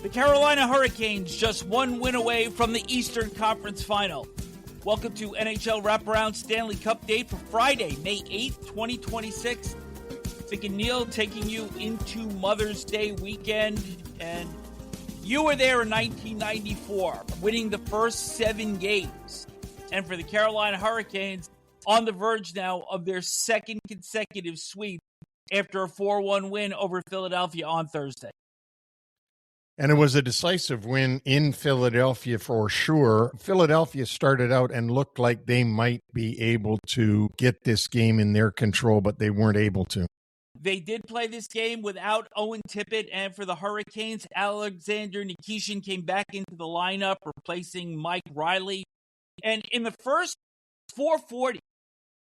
The Carolina Hurricanes just one win away from the Eastern Conference Final. Welcome to NHL Wraparound Stanley Cupdate for Friday, May 8th, 2026. Vic and Neil taking you into Mother's Day weekend. And you were there in 1994, winning the first 7 games. And for the Carolina Hurricanes, on the verge now of their second consecutive sweep after a 4-1 win over Philadelphia on Thursday. And it was a decisive win in Philadelphia for sure. Philadelphia started out and looked like they might be able to get this game in their control, but they weren't able to. They did play this game without Owen Tippett, and for the Hurricanes, Alexander Nikishin came back into the lineup, replacing Mike Riley. And in the first 4:40,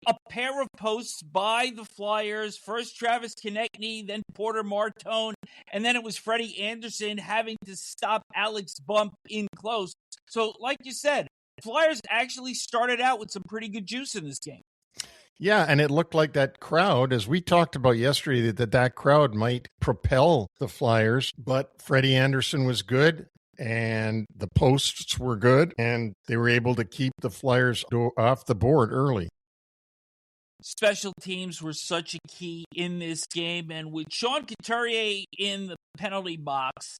a pair of posts by the Flyers, first Travis Konechny, then Porter Martone, and then it was Freddie Anderson having to stop Alex Bump in close. So, like you said, Flyers actually started out with some pretty good juice in this game. Yeah, and it looked like that crowd, as we talked about yesterday, that crowd might propel the Flyers, but Freddie Anderson was good, and the posts were good, and they were able to keep the Flyers off the board early. Special teams were such a key in this game, and with Sean Couturier in the penalty box,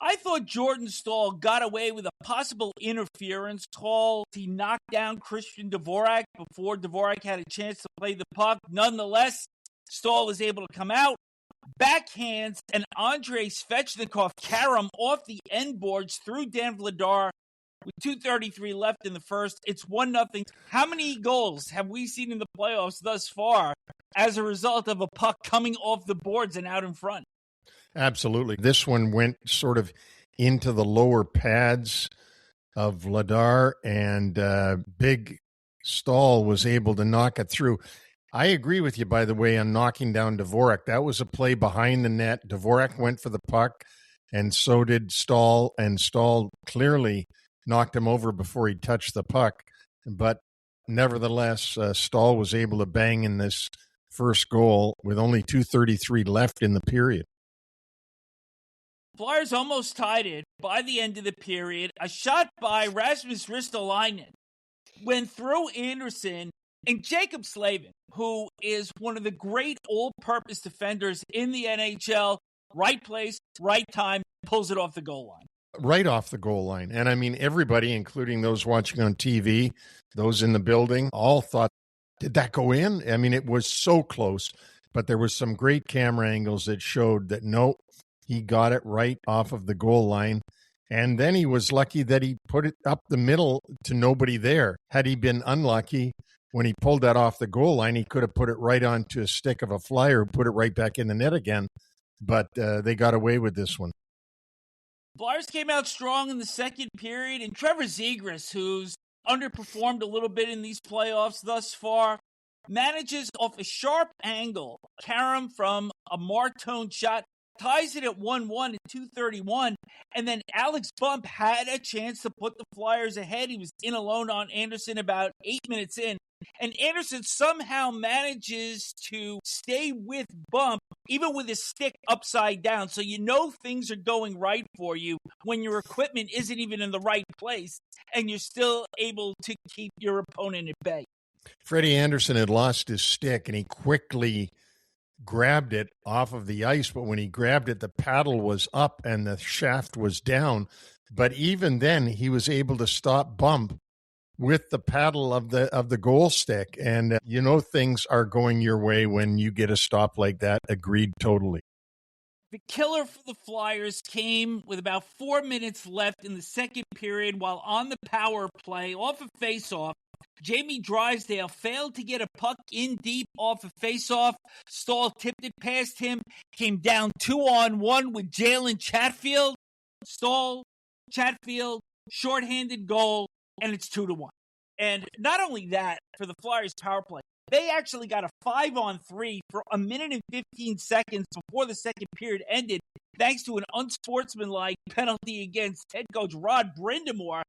I thought Jordan Staal got away with a possible interference call. He knocked down Christian Dvorak before Dvorak had a chance to play the puck. Nonetheless, Staal was able to come out, backhands, and Andrei Svechnikov carom off the end boards through Dan Vladar. With 2:33 left in the first, it's 1-0. How many goals have we seen in the playoffs thus far as a result of a puck coming off the boards and out in front? Absolutely. This one went sort of into the lower pads of Vladar, and Big Staal was able to knock it through. I agree with you, by the way, on knocking down Dvorak. That was a play behind the net. Dvorak went for the puck, and so did Staal, and Staal clearly knocked him over before he touched the puck. But nevertheless, Staal was able to bang in this first goal with only 2:33 left in the period. Flyers almost tied it by the end of the period. A shot by Rasmus Ristolainen went through Anderson, and Jacob Slavin, who is one of the great all-purpose defenders in the NHL, right place, right time, pulls it off the goal line. Right off the goal line. And I mean, everybody, including those watching on TV, those in the building, all thought, did that go in? I mean, it was so close, but there was some great camera angles that showed that, no, he got it right off of the goal line. And then he was lucky that he put it up the middle to nobody there. Had he been unlucky, when he pulled that off the goal line, he could have put it right onto a stick of a Flyer, put it right back in the net again. But they got away with this one. Flyers came out strong in the second period, and Trevor Zegras, who's underperformed a little bit in these playoffs thus far, manages off a sharp angle, carom from a Martone shot, ties it at 1-1 at 2:31, and then Alex Bump had a chance to put the Flyers ahead. He was in alone on Anderson about 8 minutes in, and Anderson somehow manages to stay with Bump, even with his stick upside down. So you know things are going right for you when your equipment isn't even in the right place, and you're still able to keep your opponent at bay. Freddie Anderson had lost his stick, and he quickly grabbed it off of the ice, but when he grabbed it, the paddle was up and the shaft was down. But even then, he was able to stop Bump with the paddle of the goal stick. And you know things are going your way when you get a stop like that. Agreed totally. The killer for the Flyers came with about 4 minutes left in the second period while on the power play off a faceoff. Jamie Drysdale failed to get a puck in deep off a faceoff. Staal tipped it past him, came down 2-on-1 with Jalen Chatfield. Staal, Chatfield, shorthanded goal, and it's 2-1. And not only that, for the Flyers power play, they actually got a 5-on-3 for a minute and 15 seconds before the second period ended, thanks to an unsportsmanlike penalty against head coach Rod Brindamore.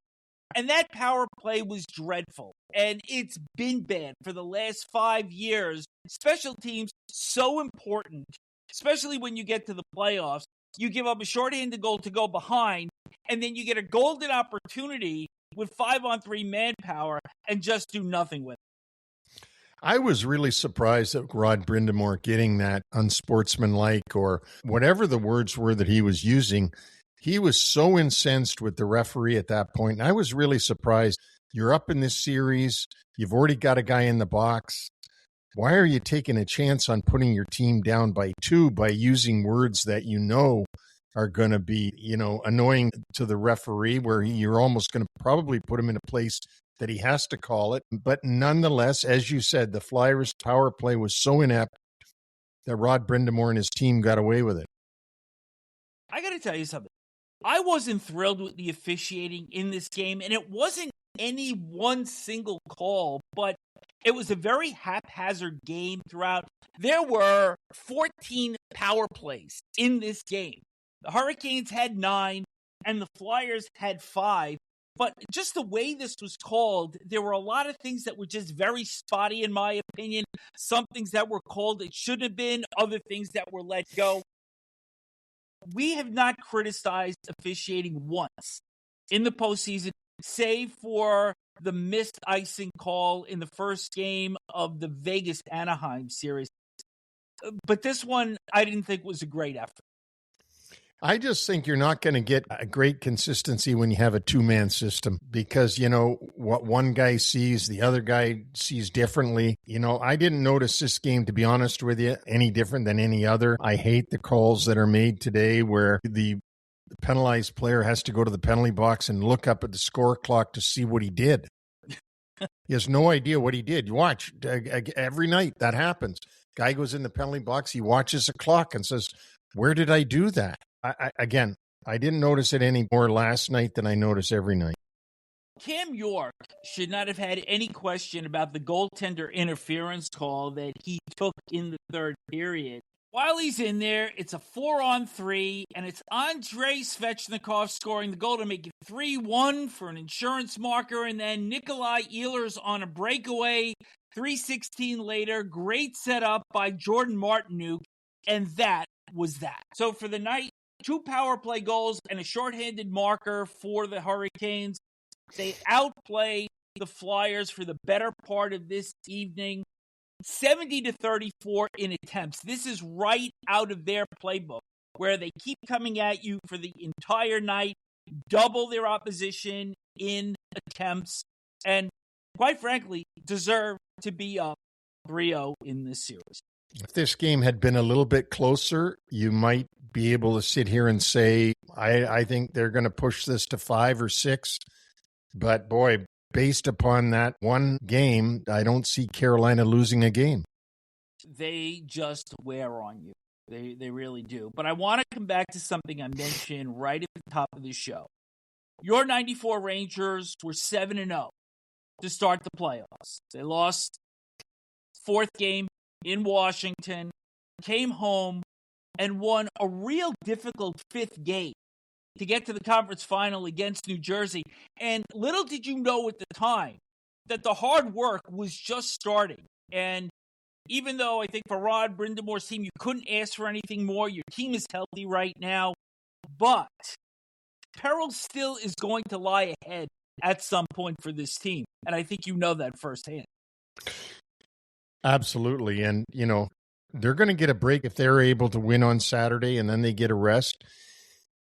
And that power play was dreadful. And it's been bad for the last 5 years. Special teams, so important, especially when you get to the playoffs. you give up a shorthanded goal to go behind, and then you get a golden opportunity with 5-on-3 manpower and just do nothing with it. I was really surprised at Rod Brind'Amour getting that unsportsmanlike, or whatever the words were that he was using. He was so incensed with the referee at that point. And I was really surprised. You're up in this series. You've already got a guy in the box. Why are you taking a chance on putting your team down by 2 by using words that you know are going to be, annoying to the referee, where you're almost going to probably put him in a place that he has to call it? But nonetheless, as you said, the Flyers' power play was so inept that Rod Brind'Amour and his team got away with it. I got to tell you something. I wasn't thrilled with the officiating in this game, and it wasn't any one single call, but it was a very haphazard game throughout. There were 14 power plays in this game. The Hurricanes had 9, and the Flyers had 5. But just the way this was called, there were a lot of things that were just very spotty, in my opinion. Some things that were called it shouldn't have been, other things that were let go. We have not criticized officiating once in the postseason, save for the missed icing call in the first game of the Vegas-Anaheim series. But this one, I didn't think was a great effort. I just think you're not going to get a great consistency when you have a 2-man system, because, what one guy sees, the other guy sees differently. I didn't notice this game, to be honest with you, any different than any other. I hate the calls that are made today where the penalized player has to go to the penalty box and look up at the score clock to see what he did. He has no idea what he did. You watch every night that happens. Guy goes in the penalty box, he watches the clock and says, "Where did I do that?" I didn't notice it any more last night than I notice every night. Cam York should not have had any question about the goaltender interference call that he took in the third period. While he's in there, it's a 4-on-3, and it's Andrei Svechnikov scoring the goal to make it 3-1 for an insurance marker, and then Nikolai Ehlers on a breakaway, 3:16 later, great setup by Jordan Martinook, and that was that. So for the night, 2 power play goals and a shorthanded marker for the Hurricanes. They outplay the Flyers for the better part of this evening, 70-34 in attempts. This is right out of their playbook, where they keep coming at you for the entire night, double their opposition in attempts, and quite frankly, deserve to be up 3-0 in this series. If this game had been a little bit closer, you might be able to sit here and say, I think they're going to push this to 5 or 6. But boy, based upon that one game, I don't see Carolina losing a game. They just wear on you. They really do. But I want to come back to something I mentioned right at the top of the show. Your 94 Rangers were 7-0 to start the playoffs. They lost 4th game in Washington, came home, and won a real difficult 5th game to get to the conference final against New Jersey. And little did you know at the time that the hard work was just starting. And even though I think for Rod Brind'Amour's team, you couldn't ask for anything more, your team is healthy right now, but peril still is going to lie ahead at some point for this team. And I think you know that firsthand. Absolutely. And, they're going to get a break if they're able to win on Saturday, and then they get a rest.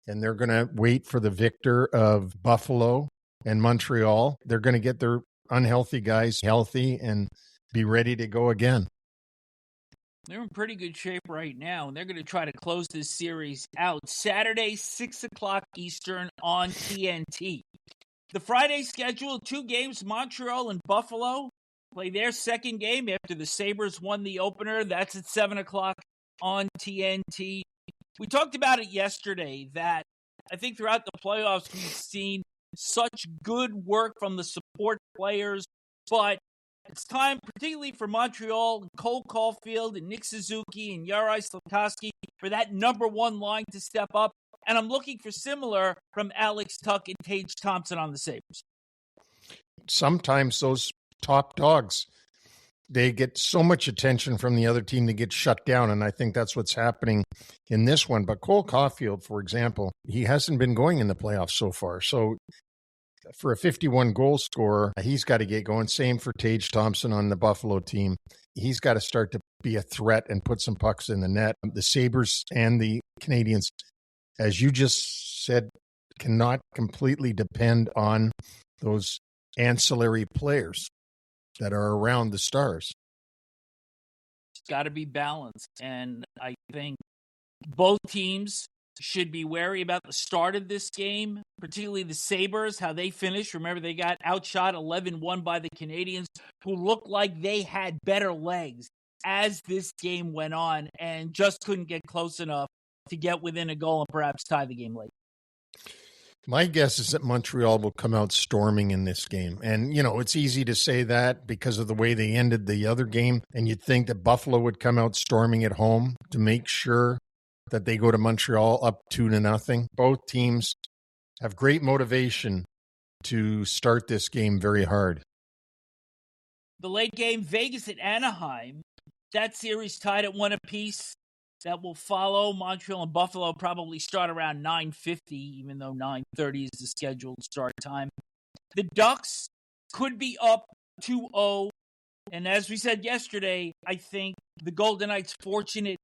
And they're going to wait for the victor of Buffalo and Montreal. They're going to get their unhealthy guys healthy and be ready to go again. They're in pretty good shape right now, and they're going to try to close this series out Saturday, 6 o'clock Eastern on TNT. The Friday schedule, 2 games, Montreal and Buffalo play their second game after the Sabres won the opener. That's at 7 o'clock on TNT. We talked about it yesterday that I think throughout the playoffs we've seen such good work from the support players, but it's time, particularly for Montreal, Cole Caulfield and Nick Suzuki and Jari Slafkovsky, for that number 1 line to step up. And I'm looking for similar from Alex Tuch and Tage Thompson on the Sabres. Sometimes those top dogs they get so much attention from the other team to get shut down, and I think that's what's happening in this one. But Cole Caulfield, for example, he hasn't been going in the playoffs so far. So for a 51 goal scorer, he's got to get going. Same for Tage Thompson on the Buffalo team. He's got to start to be a threat and put some pucks in the net. The Sabres and the Canadiens, as you just said, cannot completely depend on those ancillary players that are around the Stars. It's got to be balanced. And I think both teams should be wary about the start of this game, particularly the Sabres, how they finished. Remember, they got outshot 11-1 by the Canadiens, who looked like they had better legs as this game went on and just couldn't get close enough to get within a goal and perhaps tie the game late. My guess is that Montreal will come out storming in this game. And, you know, it's easy to say that because of the way they ended the other game. And you'd think that Buffalo would come out storming at home to make sure that they go to Montreal up 2-0. Both teams have great motivation to start this game very hard. The late game, Vegas at Anaheim. That series tied at 1 apiece. That will follow. Montreal and Buffalo probably start around 9:50, even though 9:30 is the scheduled start time. The Ducks could be up 2-0. And as we said yesterday, I think the Golden Knights fortunate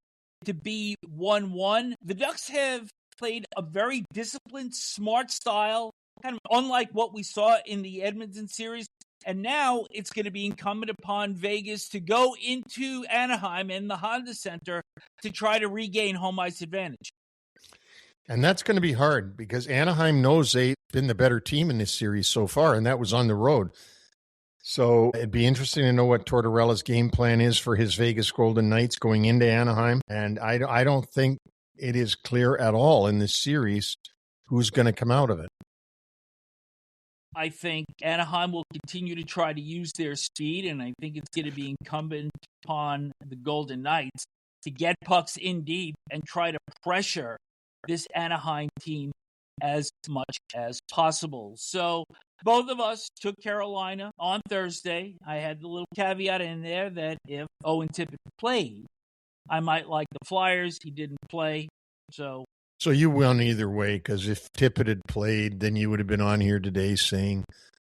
to be 1-1. The Ducks have played a very disciplined, smart style, kind of unlike what we saw in the Edmonton series. And now it's going to be incumbent upon Vegas to go into Anaheim and the Honda Center to try to regain home ice advantage. And that's going to be hard because Anaheim knows they've been the better team in this series so far, and that was on the road. So it'd be interesting to know what Tortorella's game plan is for his Vegas Golden Knights going into Anaheim. And I don't think it is clear at all in this series who's going to come out of it. I think Anaheim will continue to try to use their speed, and I think it's going to be incumbent upon the Golden Knights to get pucks in deep and try to pressure this Anaheim team as much as possible. So both of us took Carolina on Thursday. I had the little caveat in there that if Owen Tippett played, I might like the Flyers. He didn't play, so you won either way, because if Tippett had played, then you would have been on here today saying,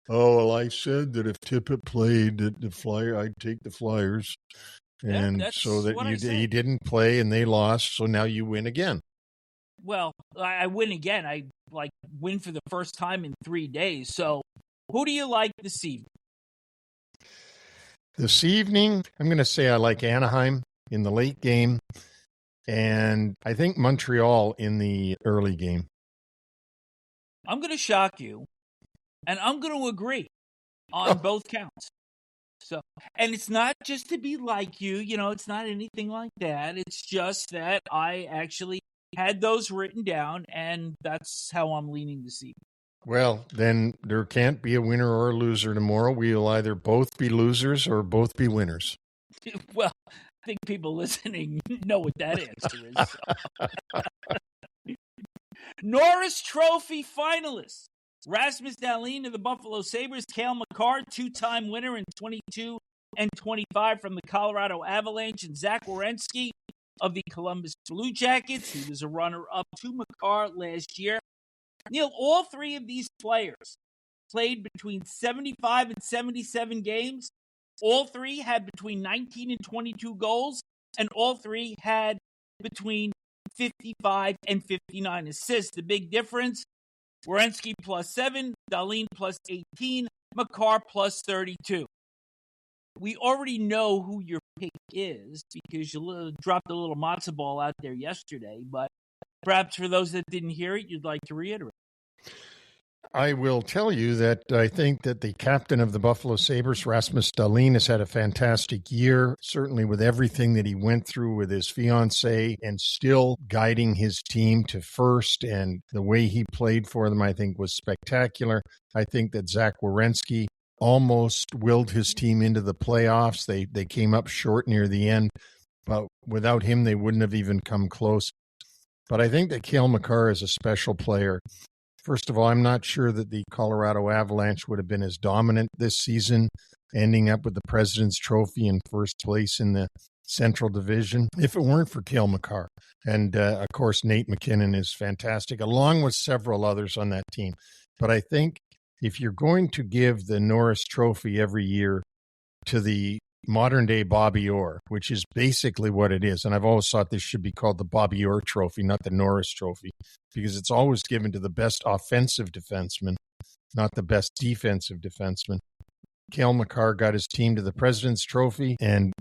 oh, well, I said that if Tippett played, that I'd take the Flyers. And yeah, so that he didn't play and they lost, so now you win again. Well, I win again. I win for the first time in 3 days. So who do you like this evening? This evening, I'm going to say I like Anaheim in the late game. And I think Montreal in the early game. I'm going to shock you, and I'm going to agree on both counts. So, and it's not just to be like you, it's not anything like that. It's just that I actually had those written down, and that's how I'm leaning this evening. Well, then there can't be a winner or a loser tomorrow. We'll either both be losers or both be winners. Well, I think people listening know what that answer is. Norris Trophy finalists. Rasmus Dahlin of the Buffalo Sabres, Cale Makar, two-time winner in 22 and 25 from the Colorado Avalanche, and Zach Werenski of the Columbus Blue Jackets. He was a runner-up to Makar last year. Neil, all three of these players played between 75 and 77 games. All three had between 19 and 22 goals, and all three had between 55 and 59 assists. The big difference, Werenski +7, Dahlin +18, Makar +32. We already know who your pick is because you dropped a little matzo ball out there yesterday, but perhaps for those that didn't hear it, you'd like to reiterate. I will tell you that I think that the captain of the Buffalo Sabres, Rasmus Dahlin, has had a fantastic year, certainly with everything that he went through with his fiancée and still guiding his team to first. And the way he played for them, I think, was spectacular. I think that Zach Werenski almost willed his team into the playoffs. They came up short near the end, but without him, they wouldn't have even come close. But I think that Cale Makar is a special player. First of all, I'm not sure that the Colorado Avalanche would have been as dominant this season ending up with the President's Trophy in first place in the Central Division, if it weren't for Cale Makar. And, of course, Nate McKinnon is fantastic, along with several others on that team. But I think if you're going to give the Norris Trophy every year to the modern-day Bobby Orr, which is basically what it is, and I've always thought this should be called the Bobby Orr Trophy, not the Norris Trophy, because it's always given to the best offensive defenseman, not the best defensive defenseman. Cale Makar got his team to the President's Trophy, and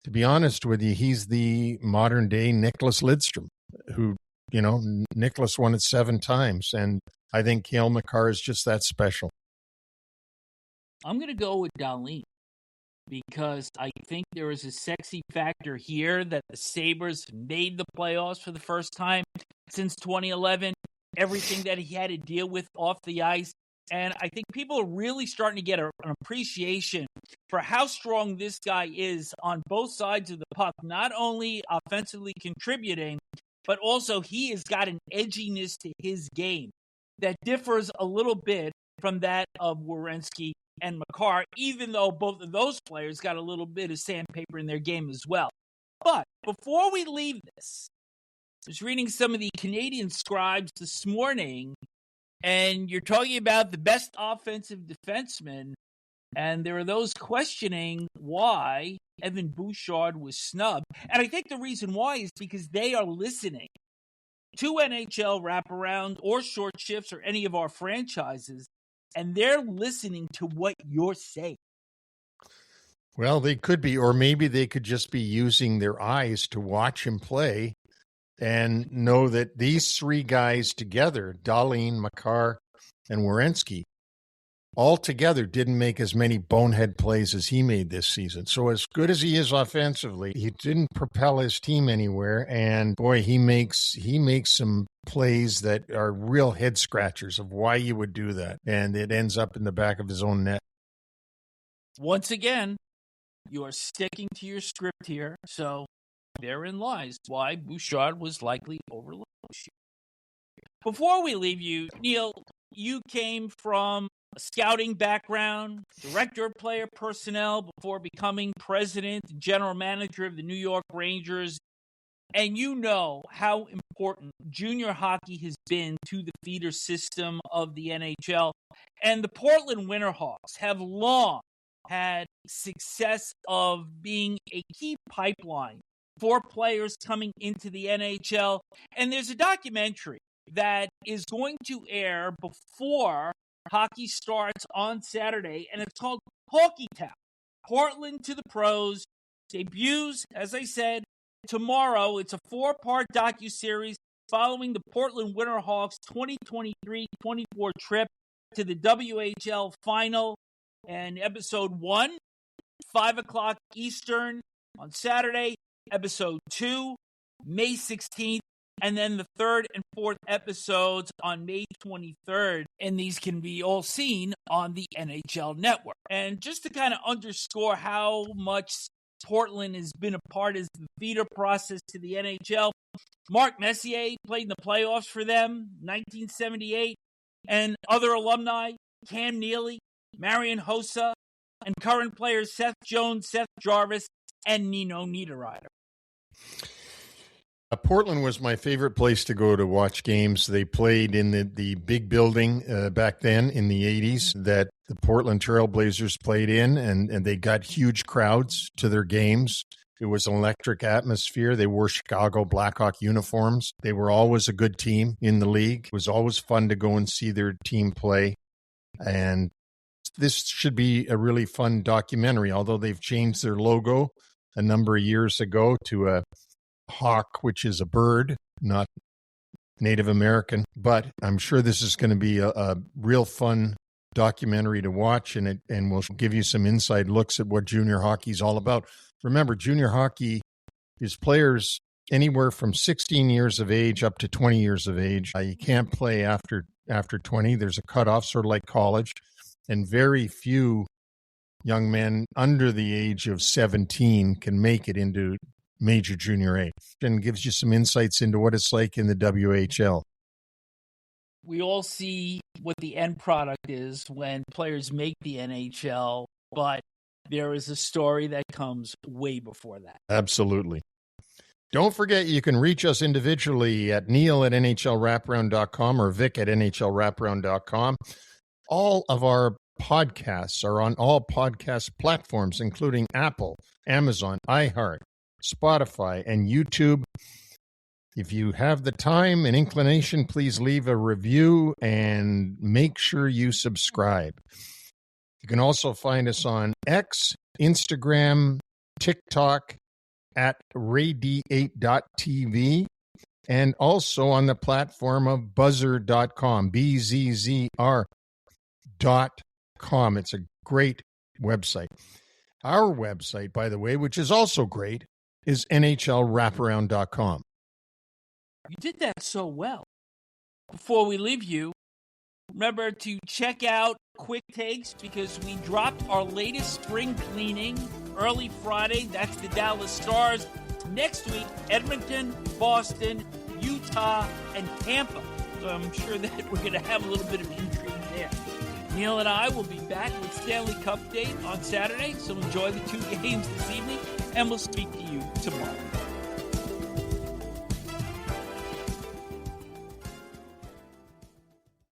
to be honest with you, he's the modern-day Nicholas Lidstrom, who, Nicholas won it 7 times, and I think Cale Makar is just that special. I'm going to go with Darlene, because I think there is a sexy factor here that the Sabres made the playoffs for the first time since 2011, everything that he had to deal with off the ice. And I think people are really starting to get an appreciation for how strong this guy is on both sides of the puck, not only offensively contributing, but also he has got an edginess to his game that differs a little bit from that of Werenski and Makar, even though both of those players got a little bit of sandpaper in their game as well. But before we leave this, I was reading some of the Canadian scribes this morning, and you're talking about the best offensive defenseman, and there are those questioning why Evan Bouchard was snubbed. And I think the reason why is because they are listening to NHL Wraparound or Short Shifts or any of our franchises, and they're listening to what you're saying. Well, they could be, or maybe they could just be using their eyes to watch him play and know that these 3 guys together, Darlene, Makar, and Werenski, all together didn't make as many bonehead plays as he made this season. So as good as he is offensively, he didn't propel his team anywhere. And boy, he makes some plays that are real head scratchers of why you would do that. And it ends up in the back of his own net. Once again, you are sticking to your script here. So therein lies why Bouchard was likely overlooked this year. Before we leave you, Neil, you came from a scouting background, director of player personnel before becoming president and general manager of the New York Rangers. And you know how important junior hockey has been to the feeder system of the NHL. And the Portland Winterhawks have long had success of being a key pipeline for players coming into the NHL. And there's a documentary that is going to air before hockey starts on Saturday, and it's called Hockey Town, Portland to the Pros. Debuts, as I said, tomorrow. It's a 4-part docuseries following the Portland Winterhawks 2023-24 trip to the WHL Final. And episode 1, 5 o'clock Eastern on Saturday. Episode 2, May 16th. And then the 3rd and 4th episodes on May 23rd. And these can be all seen on the NHL Network. And just to kind of underscore how much Portland has been a part of the feeder process to the NHL, Mark Messier played in the playoffs for them, 1978. And other alumni, Cam Neely, Marian Hossa, and current players Seth Jones, Seth Jarvis, and Nino Niederreiter. Portland was my favorite place to go to watch games. They played in the big building back then in the 80s that the Portland Trailblazers played in, and they got huge crowds to their games. It was an electric atmosphere. They wore Chicago Blackhawk uniforms. They were always a good team in the league. It was always fun to go and see their team play. And this should be a really fun documentary, although they've changed their logo a number of years ago to a hawk, which is a bird, not Native American. But I'm sure this is going to be a real fun documentary to watch, and will give you some inside looks at what junior hockey is all about. Remember, junior hockey is players anywhere from 16 years of age up to 20 years of age. You can't play after 20. There's a cutoff, sort of like college, and very few young men under the age of 17 can make it into major junior A, and gives you some insights into what it's like in the WHL. We all see what the end product is when players make the NHL, but there is a story that comes way before that. Absolutely. Don't forget, you can reach us individually at Neil at NHLWraparound.com or Vic at NHLWraparound.com. All of our podcasts are on all podcast platforms, including Apple, Amazon, iHeart, Spotify, and YouTube. If you have the time and inclination, please leave a review and make sure you subscribe. You can also find us on X, Instagram, TikTok, at radiate.tv, and also on the platform of buzzer.com, BZZR.com. It's a great website. Our website, by the way, which is also great, is NHLWraparound.com. You did that so well. Before we leave you, remember to check out Quick Takes because we dropped our latest spring cleaning early Friday. That's the Dallas Stars. Next week, Edmonton, Boston, Utah, and Tampa. So I'm sure that we're going to have a little bit of intrigue there. Neil and I will be back with Stanley Cupdate on Saturday, so enjoy the 2 games this evening, and we'll speak to you tomorrow.